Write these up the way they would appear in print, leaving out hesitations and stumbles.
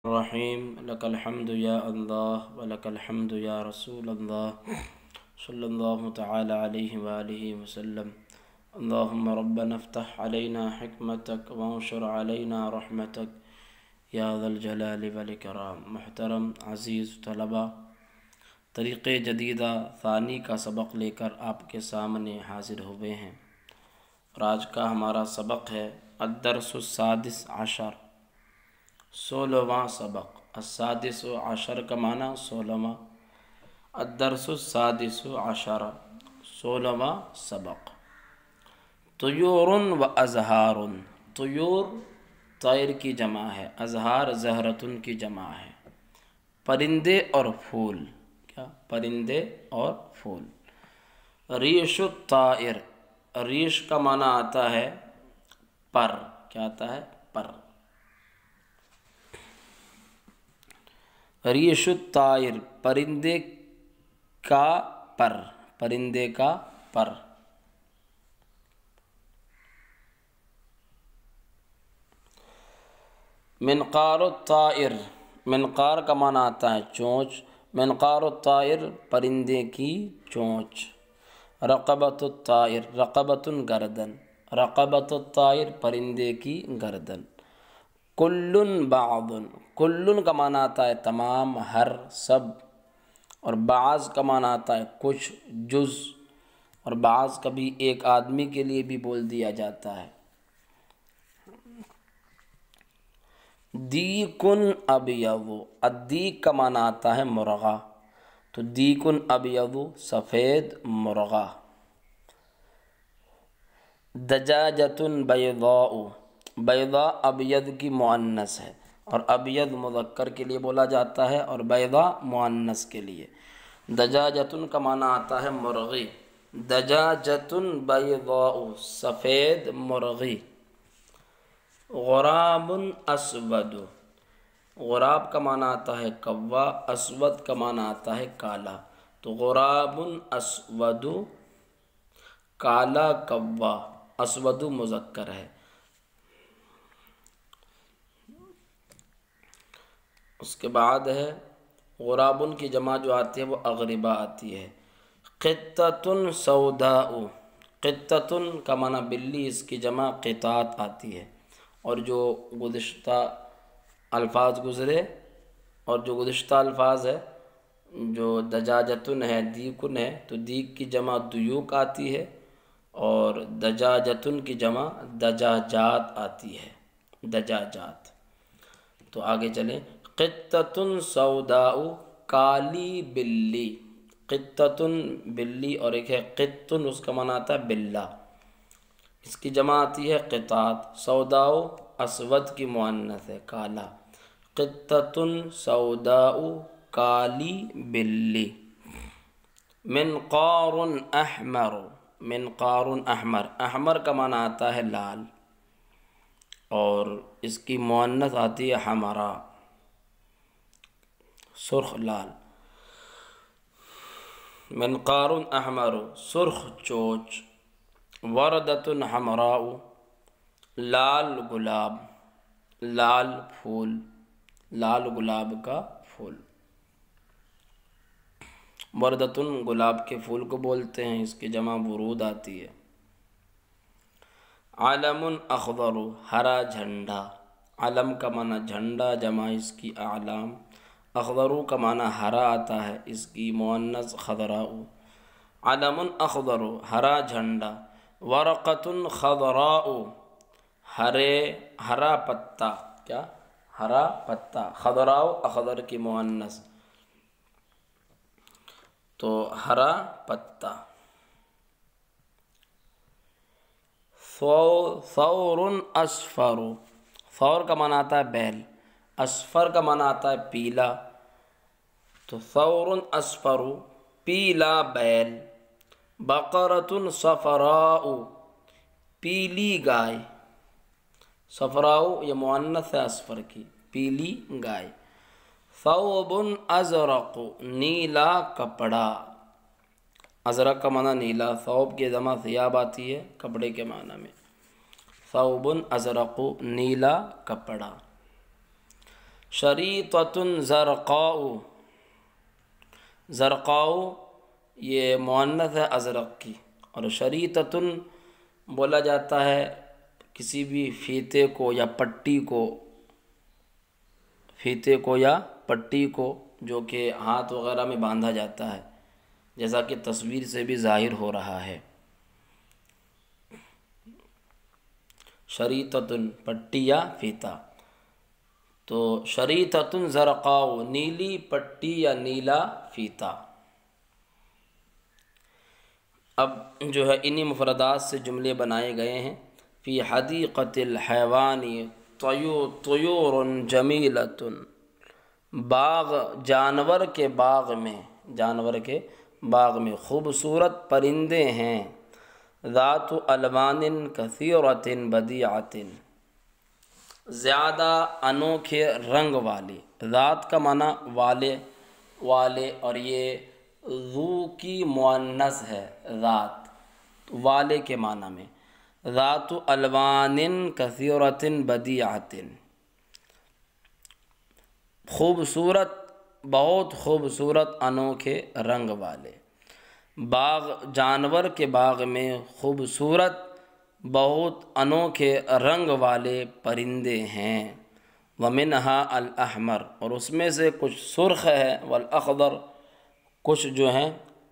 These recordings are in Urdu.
الرحیم لک الحمد یا اللہ ولک الحمد یا رسول اللہ صلی اللہ تعالی علیہ وآلہ وسلم۔ اللہم ربنا افتح علینا حکمتک وانشر علینا رحمتک یا ذا الجلال والاکرام۔ محترم عزیز طلبہ، طریق جدیدہ ثانی کا سبق لے کر آپ کے سامنے حاضر ہوئے ہیں، اور آج کا ہمارا سبق ہے الدرس السادس عشر، 16واں سبق۔ السادس عشر کا معنی 16واں، الدرس السادس عشر 16واں سبق۔ طیور و ازہار، طیور طیر کی جمع ہے، ازہار زہرتن کی جمع ہے، پرندے اور پھول، کیا پرندے اور پھول۔ ریش الطائر، ریش کا معنی آتا ہے پر، کیا آتا ہے پر۔ ریش الطائر پرندے کا پر، پرندے کا پر۔ منقار الطائر، منقار کا معنی آتا ہے چونچ، منقار الطائر پرندے کی چونچ۔ رقبۃ الطائر، رقبۃ گردن، رقبۃ الطائر پرندے کی گردن۔ کل بعض، کل کا معنی آتا ہے تمام، ہر، سب، اور بعض کا معنی آتا ہے کچھ، جز، اور بعض کبھی ایک آدمی کے لیے بھی بول دیا جاتا ہے۔ دیکن ابیض، الدیک کا معنی آتا ہے مرغا، تو دیکن ابیض سفید مرغا۔ دجاجۃ بیضاء، بیضاء ابیض کی مؤنث ہے، اور ابیض مذکر کے لیے بولا جاتا ہے اور بیضاء مؤنث کے لیے۔ دجاجۃ کا معنی آتا ہے مرغی، دجاجۃ بیضاء سفید مرغی۔ غراب اسود، غراب کا معنی آتا ہے کوّا، اسود کا معنی آتا ہے کالا، تو غراب اسود کالا کوّا، اسود مذکر ہے۔ اس کے بعد ہے غرابن کی جمع جو آتی ہے وہ اغربا آتی ہے۔ قطۃ سوداء، قطۃ کا معنی بلی، اس کی جمع قطات آتی ہے، اور جو گزشتہ الفاظ گزرے، اور جو گزشتہ الفاظ ہے جو دجاجتن ہے، دیکن ہے، تو دیک کی جمع دیوک آتی ہے، اور دجاجتن کی جمع دجاجات آتی ہے، دجاجات۔ تو آگے چلیں۔ قطۃ سوداء کالی بلی، قطۃ بلی، اور ایک ہے قط، اس کا معنی آتا ہے بلّا، اس کی جمع آتی ہے قطات۔ سوداء اسود کی مؤنث ہے کالا، قطۃ سوداء کالی بلی۔ منقار احمر، منقار احمر، احمر کا معنی آتا ہے لال، اور اس کی مؤنث آتی ہے حمراء، سرخ لال۔ منقار احمر سرخ چونچ۔ وردۃ حمراء لال گلاب، لال پھول، لال گلاب کا پھول۔ وردۃ گلاب کے پھول کو بولتے ہیں، اس کی جمع ورود آتی ہے۔ علم اخضر ہرا جھنڈا، علم کا معنی جھنڈا، جمع اس کی اعلام۔ اخضر کا معنی ہرا آتا ہے، اس کی مؤنث خضراء۔ علم اخضر ہرا جھنڈا۔ ورقۃ خضراء ہرا پتا، کیا ہرا پتا، خضراء اخضر کی مؤنث، تو ہرا پتا۔ ثور اصفر، ثور کا معنی آتا ہے بیل، اصفر کا معنی آتا ہے پیلا، تو ثور اصفر پیلا بیل۔ بقرۃ صفراء پیلی گائے، صفراء یہ مؤنث ہے اصفر کی، پیلی گائے۔ ثوب ازرق نیلا کپڑا، ازرق کا معنی نیلا، ثوب کی جمع ثیاب آتی ہے کپڑے کے معنی میں۔ ثوب ازرق نیلا کپڑا۔ شریطۃ زرقاء، زرقاء یہ مؤنث ہے ازرق کی، اور شریطۃ بولا جاتا ہے کسی بھی فیتے کو یا پٹی کو، فیتے کو یا پٹی کو جو کہ ہاتھ وغیرہ میں باندھا جاتا ہے، جیسا کہ تصویر سے بھی ظاہر ہو رہا ہے۔ شریطۃ پٹی یا فیتا، تو شریطۃ زرقاء نیلی پٹی یا نیلا فیتا۔ اب جو ہے انہی مفردات سے جملے بنائے گئے ہیں۔ فی حدیقۃ الحیوان طیور جمیلۃ، باغ جانور کے باغ میں، جانور کے باغ میں خوبصورت پرندے ہیں، ذات الوان کثیرۃ بدیعۃ، زیادہ انوکھے رنگ والے، ذات کا معنی والے اور یہ ذو کی مؤنث ہے، ذات والے کے معنی میں، ذات الوان کثیرۃ بدیعۃ، خوبصورت، بہت خوبصورت انوکھے رنگ والے۔ باغ جانور کے باغ میں خوبصورت بہت انوکھے رنگ والے پرندے ہیں۔ ومنها الاحمر، اور اس میں سے کچھ سرخ ہے، والاخضر کچھ جو ہیں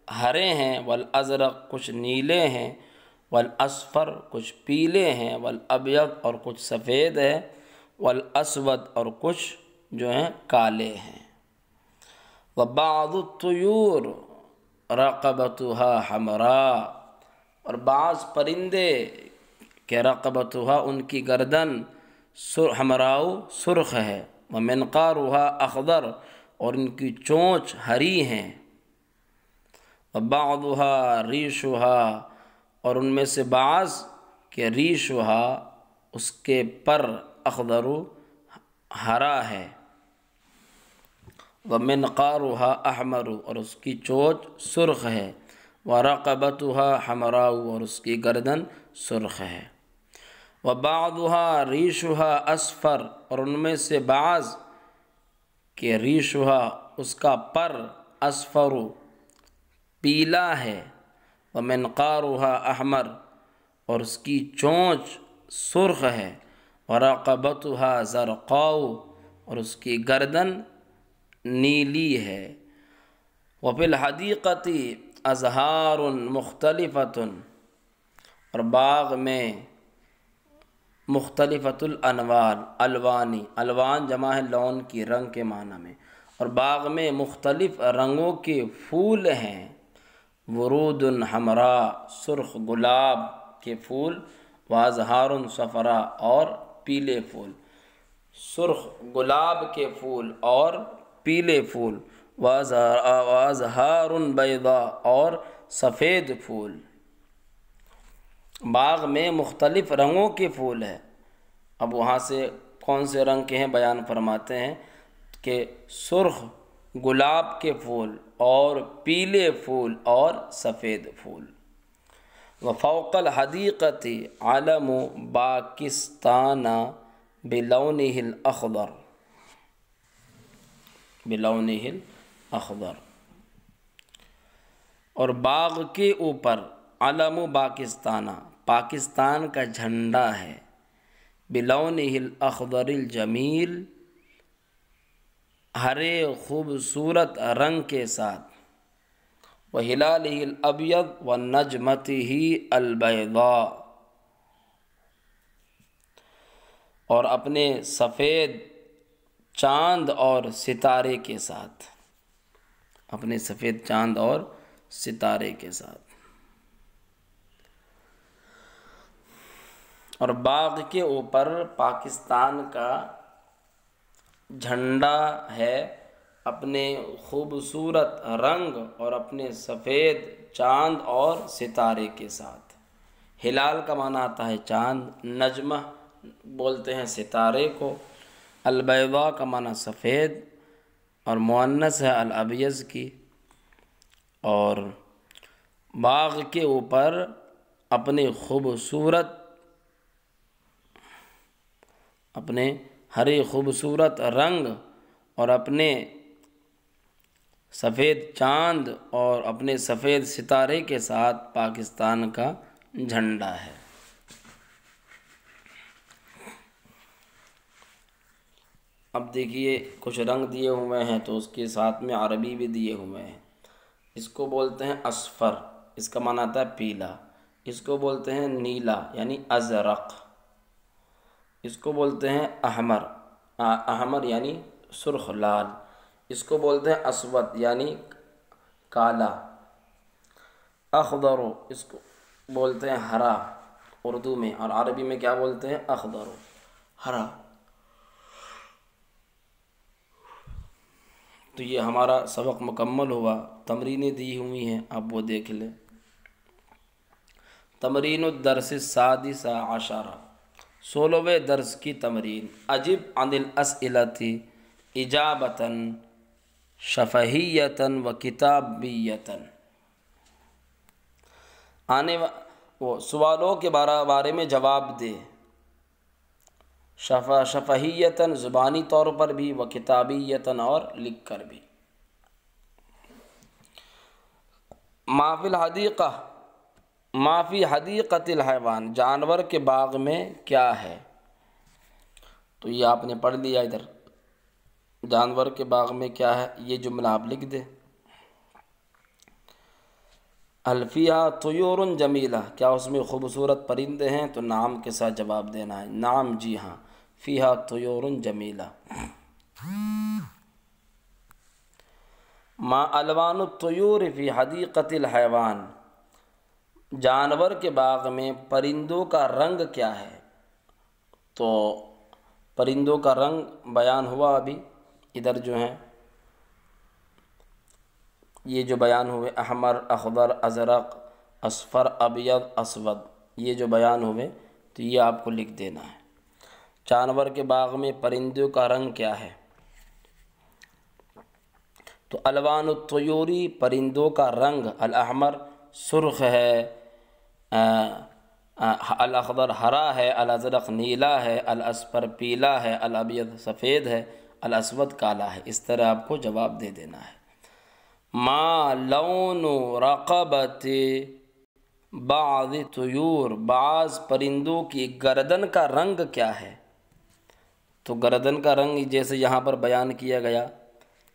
ہرے ہیں، والازرق کچھ نیلے ہیں، والاصفر کچھ پیلے ہیں، والابیض اور کچھ سفید ہے، والاسود اور کچھ جو ہیں کالے ہیں۔ وبعض الطیور رقبتها حمراء، اور بعض پرندے کہ رقبتها ان کی گردن حمراء سرخ ہے، ومنقارها اخضر اور ان کی چونچ ہری ہیں، وبعضها ریشها اور ان میں سے بعض کہ ریشها اس کے پر اخضر ہرا ہے، ومنقارها احمر اور اس کی چونچ سرخ ہے، ورقبتها حمراء اور اس کی گردن سرخ ہے، وبعضها ریشها اصفر اور ان میں سے بعض کہ ریشها اس کا پر اصفر پیلا ہے، ومنقارها احمر اور اس کی چونچ سرخ ہے، ورقبتها زرقاء اور اس کی گردن نیلی ہے۔ وفی الحدیقۃ ازہار مختلفۃ، اور باغ میں مختلفۃ الانوان، الوان جمع ہے لون کی، رنگ کے معنی میں، اور باغ میں مختلف رنگوں کے پھول ہیں، ورود حمراء سرخ گلاب کے پھول، وازہار صفراء اور پیلے پھول، سرخ گلاب کے پھول اور پیلے پھول، وازہار بیضاء اور سفید پھول۔ باغ میں مختلف رنگوں کے پھول ہیں۔ اب وہاں سے کون سے رنگ کے ہیں بیان فرماتے ہیں کہ سرخ گلاب کے پھول اور پیلے پھول اور سفید پھول۔ وفوق الحدیقۃ علم پاکستان بلونہ الاخضر، بلونہ الاخضر، اور باغ کے اوپر علم پاکستان، پاکستان کا جھنڈا ہے، بلونہ الاخضر الجمیل ہرے خوبصورت رنگ کے ساتھ، وہلالہ الابیض ونجمتہ البیضاء اور اپنے سفید چاند اور ستارے کے ساتھ، اپنے سفید چاند اور ستارے کے ساتھ۔ اور باغ کے اوپر پاکستان کا جھنڈا ہے اپنے خوبصورت رنگ اور اپنے سفید چاند اور ستارے کے ساتھ۔ ہلال کا معنی آتا ہے چاند، نجمہ بولتے ہیں ستارے کو، البیضاء کا معنی سفید اور مؤنث ہے الابیض کی۔ اور باغ کے اوپر اپنے خوبصورت، اپنے ہرے خوبصورت رنگ اور اپنے سفید چاند اور اپنے سفید ستارے کے ساتھ پاکستان کا جھنڈا ہے۔ اب دیکھیے کچھ رنگ دیے ہوئے ہیں تو اس کے ساتھ میں عربی بھی دیے ہوئے ہیں۔ اس کو بولتے ہیں اصفر، اس کا معنی آتا ہے پیلا۔ اس کو بولتے ہیں نیلا یعنی ازرق۔ اس کو بولتے ہیں احمر، احمر یعنی سرخ لال۔ اس کو بولتے ہیں اسود یعنی کالا۔ اخضر اس کو بولتے ہیں ہرا اردو میں، اور عربی میں کیا بولتے ہیں؟ اخضر، ہرا۔ تو یہ ہمارا سبق مکمل ہوا، تمرینیں دی ہوئی ہیں، آپ وہ دیکھ لیں۔ تمرین الدرس السادس عشر، 16ویں درس کی تمرین۔ اجب عن الاسئلۃ اجابۃ شفہیۃ و کتابیۃ، وہ سوالوں کے بارے میں جواب دے، شفہیۃً زبانی طور پر بھی، و کتابیۃً اور لکھ کر بھی۔ ما فی الحدیقہ، ما فی حدیقۃ الحیوان، جانور کے باغ میں کیا ہے؟ تو یہ آپ نے پڑھ لیا ادھر، جانور کے باغ میں کیا ہے یہ جملہ آپ لکھ دیں۔ هل فیہا طیور جمیلہ، کیا اس میں خوبصورت پرندے ہیں؟ تو نعم کے ساتھ جواب دینا ہے، نعم جی ہاں، فیہا طیور جمیلہ۔ ما الوان الطیور فی حدیقۃ الحیوان، جانور کے باغ میں پرندوں کا رنگ کیا ہے؟ تو پرندوں کا رنگ بیان ہوا ابھی، ادھر جو ہیں یہ جو بیان ہوئے احمر، اخضر، ازرق، اصفر، ابیض، اسود، یہ جو بیان ہوئے تو یہ آپ کو لکھ دینا ہے۔ جانور کے باغ میں پرندوں کا رنگ کیا ہے؟ تو الوان الطیوری، پرندوں کا رنگ، الاحمر سرخ ہے، الاخضر ہرا ہے، الازرق نیلا ہے، الاصفر پیلا ہے، الابیض سفید ہے، الاسود کالا ہے۔ اس طرح آپ کو جواب دے دینا ہے۔ ما لون رقبت بعض طیور، بعض پرندوں کی گردن کا رنگ کیا ہے؟ تو گردن کا رنگ جیسے یہاں پر بیان کیا گیا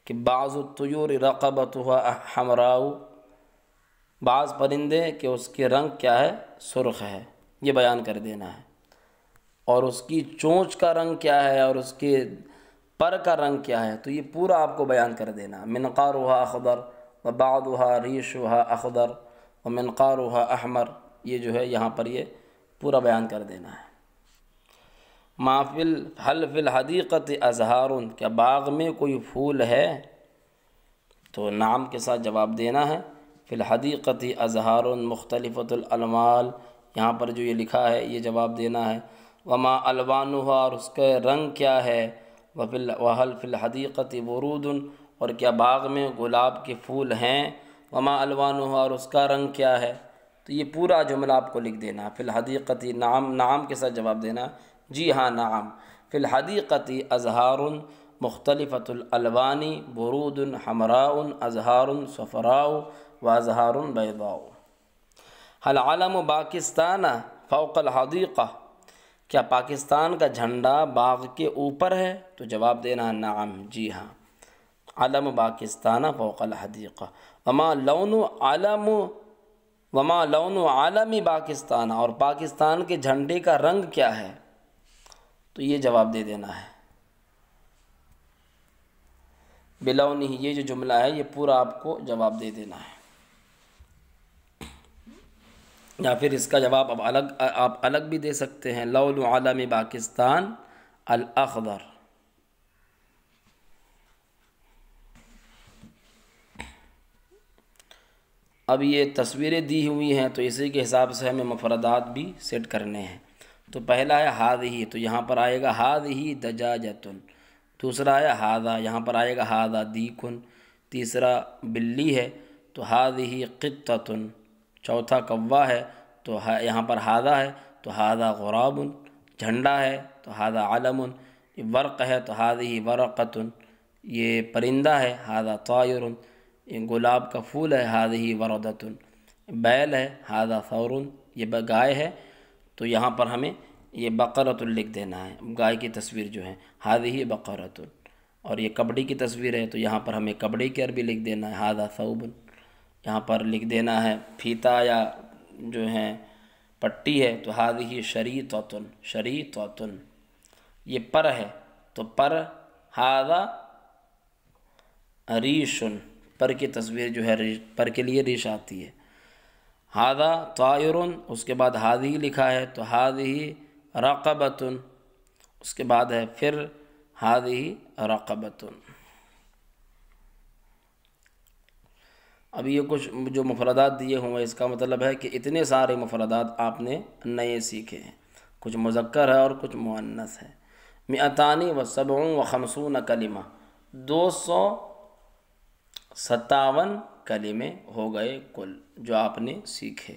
کہ بعض الطیور رقبتها حمراء، بعض پرندے کہ اس کے رنگ کیا ہے؟ سرخ ہے، یہ بیان کر دینا ہے۔ اور اس کی چونچ کا رنگ کیا ہے اور اس کے پر کا رنگ کیا ہے؟ تو یہ پورا آپ کو بیان کر دینا۔ منقارها اخضر وبعضها ریشها اخضر ومنقارها احمر، یہ جو ہے یہاں پر یہ پورا بیان کر دینا ہے۔ هل فی الحدیقۃ ازہار، کیا باغ میں کوئی پھول ہے؟ تو نعم کے ساتھ جواب دینا ہے۔ فی الحدیقۃ ازہار مختلفۃ الالوان، یہاں پر جو یہ لکھا ہے یہ جواب دینا ہے۔ وما الوانها، اور اس کا رنگ کیا ہے؟ وهل فی الحدیقۃ ورود، اور کیا باغ میں گلاب کے پھول ہیں؟ وما الوانها، اور اس کا رنگ کیا ہے؟ تو یہ پورا جملہ آپ کو لکھ دینا۔ فی الحدیقۃ، نعم، نعم کے ساتھ جواب دینا، جی ہاں نعم۔ فی الحدیقۃ ازہار مختلفۃ الالوان ورود حمراء ازہار صفراء وازہار بیضاء۔ هل علم پاکستان فوق الحدیقہ، کیا پاکستان کا جھنڈا باغ کے اوپر ہے؟ تو جواب دینا نعم، جی ہاں، علم پاکستان فوق الحدیقہ۔ وما لون علم پاکستان، اور پاکستان کے جھنڈے کا رنگ کیا ہے؟ تو یہ جواب دے دینا ہے بلونہ، یہ جو جملہ ہے یہ پورا آپ کو جواب دے دینا ہے، یا پھر اس کا جواب آپ الگ بھی دے سکتے ہیں، لون علم پاکستان الاخضر۔ اب یہ تصویریں دی ہوئی ہیں تو اسی کے حساب سے ہمیں مفردات بھی سیٹ کرنے ہیں۔ تو پہلا ہے ہذہ، تو یہاں پر آئے گا ہذہ دجاجۃ۔ دوسرا ہے ہذا، یہاں پر آئے گا ہذا دیکھ۔ تیسرا بلی ہے تو ہذہ قطۃ۔ چوتھا کوا ہے تو یہاں پر ہذا ہے تو ہذا غراب۔ جھنڈا ہے تو ہذا علم۔ ورق ہے تو ہذہ ورقۃ۔ یہ پرندہ ہے، ھذا طائر، یہ گلاب کا پھول ہے، ھذہ وردۃ، بیل ہے، ھذا ثور، یہ گائے ہے، تو یہاں پر ہمیں یہ بقرۃ لکھ دینا ہے، گائے کی تصویر جو ہے ھذہ بقرۃ، اور یہ کبڈی کی تصویر ہے تو یہاں پر ہمیں کبڈی کی عربی لکھ دینا ہے ھذا ثوب، یہاں پر لکھ دینا ہے پھیتا یا جو ہے پٹی ہے تو ھذہ شریطۃ، شریطۃ، یہ پر ہے تو پر، ھذا ریش، پر کی تصویر جو ہے پر کے لیے ریش آتی ہے، ھذا طائر، اس کے بعد ھذہ لکھا ہے تو ھذہ رقبۃ، اس کے بعد ہے پھر ھذہ رقبۃ۔ اب یہ کچھ جو مفردات دیے ہوئے اس کا مطلب ہے کہ اتنے سارے مفردات آپ نے نئے سیکھے ہیں، کچھ مذکر ہے اور کچھ مؤنث ہے۔ مئتان و سبع و خمسون کلمہ، 257 کلمے ہو گئے کل جو آپ نے سیکھے۔